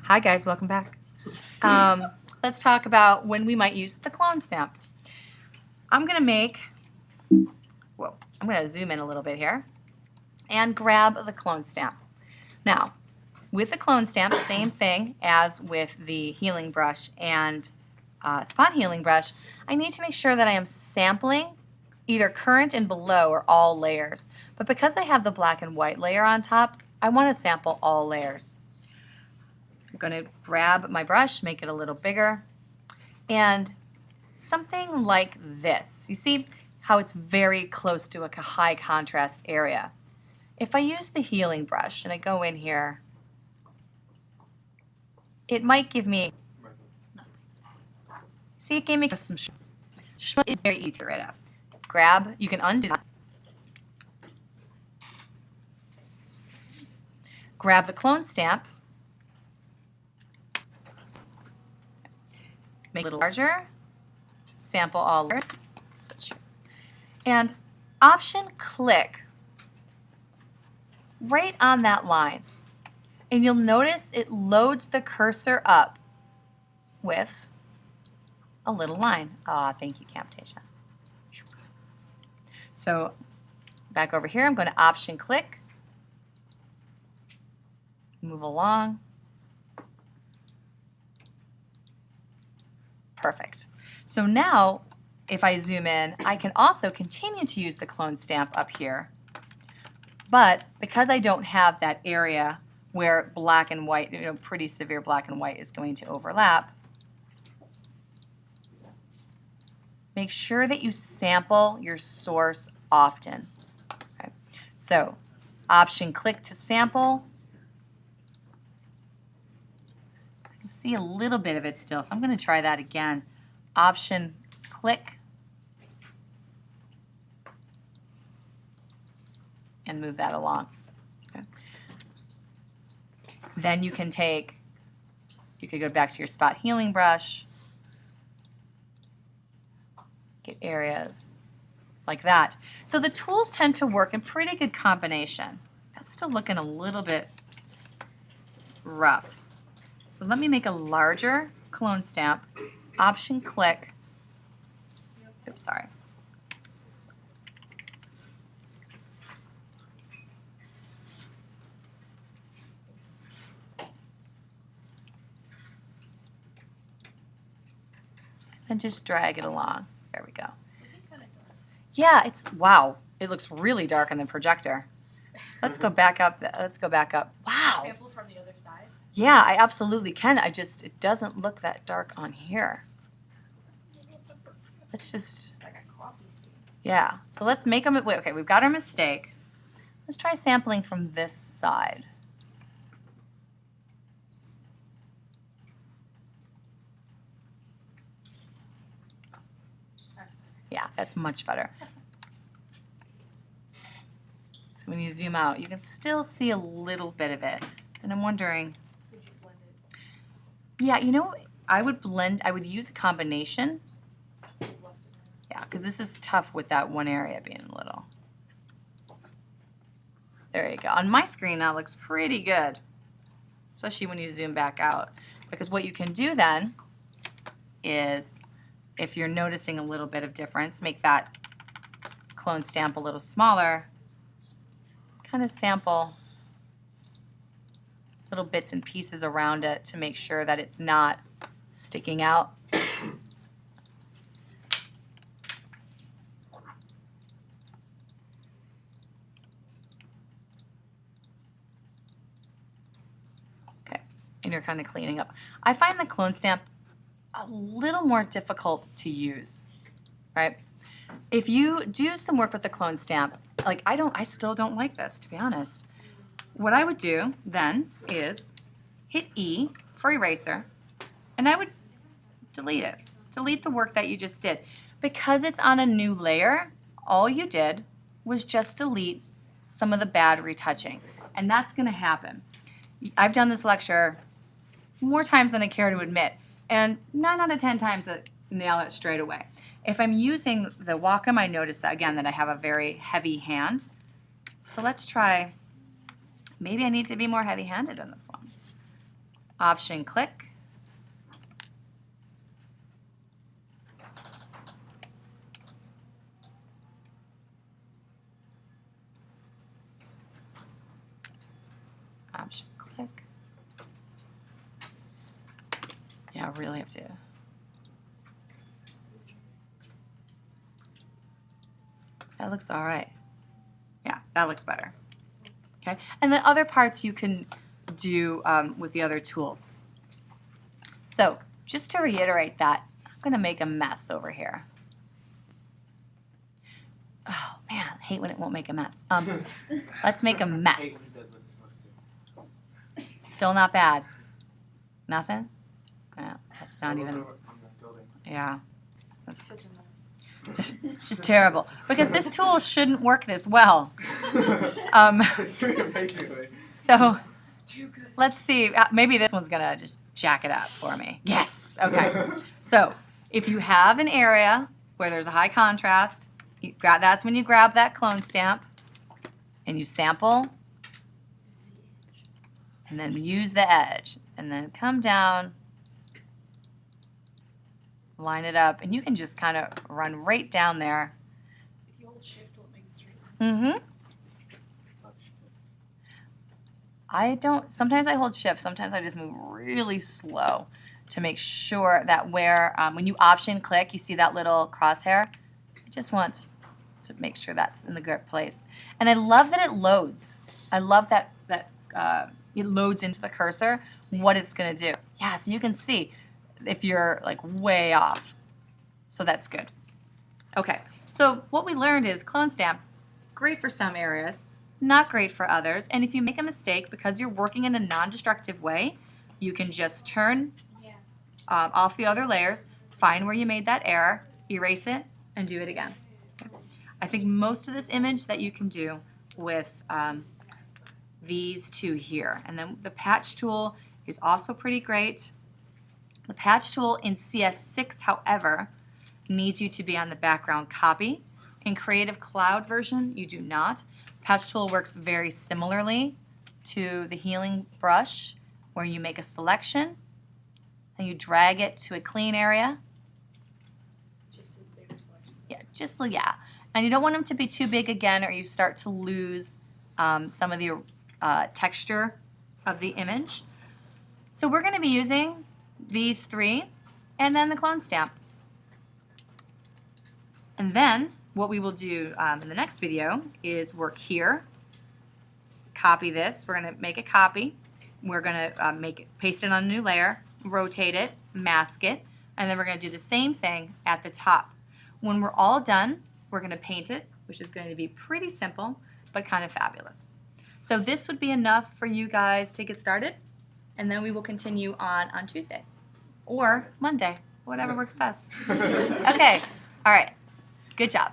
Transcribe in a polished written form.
Hi guys, welcome back. Let's talk about when we might use the clone stamp. I'm going to zoom in a little bit here and grab the clone stamp. Now, with the clone stamp, same thing as with the healing brush and spot healing brush, I need to make sure that I am sampling either current and below or all layers. But because I have the black and white layer on top, I want to sample all layers. I'm going to grab my brush, make it a little bigger, and something like this. You see how it's very close to a high contrast area. If I use the healing brush and I go in here, it might give me, see, it gave me some it's very easy to get rid of. Grab, you can undo that. Grab the clone stamp, make it a little larger, sample all layers, switch, and option click right on that line. And you'll notice it loads the cursor up with a little line. Ah, thank you, Camtasia. So back over here, I'm going to option click, move along. Perfect. So now, if I zoom in, I can also continue to use the clone stamp up here. But because I don't have that area where black and white, pretty severe black and white is going to overlap, make sure that you sample your source often. Okay. So, option click to sample. I can see a little bit of it still, so I'm going to try that again. Option click and move that along. Okay. Then you could go back to your spot healing brush, get areas like that. So the tools tend to work in pretty good combination. That's still looking a little bit rough. So let me make a larger clone stamp, option click, oops, sorry. And just drag it along. There we go. Yeah, it's, wow, it looks really dark on the projector. Let's go back up. Let's go back up. Wow. Sample from the other side? Yeah, I absolutely can. It doesn't look that dark on here. Let's just, Like a coffee stain. yeah. So let's make them, wait, okay, we've got our mistake. Let's try sampling from this side. Yeah, that's much better. So when you zoom out, you can still see a little bit of it. And I'm wondering, Could you blend it? yeah, I would use a combination. Left it in. Yeah, because this is tough with that one area being little. There you go. On my screen now, it looks pretty good, especially when you zoom back out. Because what you can do then is, if you're noticing a little bit of difference, make that clone stamp a little smaller, kind of sample little bits and pieces around it to make sure that it's not sticking out. Okay, and you're kind of cleaning up. I find the clone stamp a little more difficult to use, right? If you do some work with the clone stamp, like I still don't like this, to be honest. What I would do then is hit E for eraser, and I would delete it. Delete the work that you just did. Because it's on a new layer, all you did was just delete some of the bad retouching, and that's going to happen. I've done this lecture more times than I care to admit, and 9 out of 10 times I nail it straight away. If I'm using the Wacom, I notice that, again, that I have a very heavy hand. So let's try, maybe I need to be more heavy-handed in this one. Option click. Option click. Yeah, I really have to. That looks all right. Yeah, that looks better. Okay, and the other parts you can do with the other tools. So just to reiterate that, I'm gonna make a mess over here. Oh man, I hate when it won't make a mess. Let's make a mess. Still not bad. Nothing? No, that's not even. Yeah. That's Such a mess. just terrible. Because this tool shouldn't work this well. So Too good. let's see. Maybe this one's gonna just jack it up for me. Yes. Okay. So if you have an area where there's a high contrast, that's when you grab that clone stamp and you sample and then use the edge and then come down, line it up, and you can just kind of run right down there. If you hold shift, will it make it straight? Mm-hmm. Sometimes I hold shift, sometimes I just move really slow to make sure that when you option click, you see that little crosshair. I just want to make sure that's in the correct place. And I love that it loads. I love that it loads into the cursor what it's gonna do. Yeah, so you can see if you're like way off. So that's good. Okay, so what we learned is clone stamp, great for some areas, not great for others. And if you make a mistake because you're working in a non-destructive way, you can just turn Yeah. off the other layers, find where you made that error, erase it, and do it again. Okay. I think most of this image that you can do with these two here. And then the patch tool is also pretty great. The patch tool in CS6, however, needs you to be on the background copy. In Creative Cloud version, you do not. Patch tool works very similarly to the healing brush, where you make a selection and you drag it to a clean area. Just a bigger selection. Yeah. And you don't want them to be too big again, or you start to lose some of the texture of the image. So we're going to be using these three and then the clone stamp. And then what we will do in the next video is work here, copy this. We're going to make a copy. We're going to paste it on a new layer, rotate it, mask it, and then we're going to do the same thing at the top. When we're all done, we're going to paint it, which is going to be pretty simple, but kind of fabulous. So this would be enough for you guys to get started, and then we will continue on Tuesday or Monday, whatever works best. Okay, all right, good job.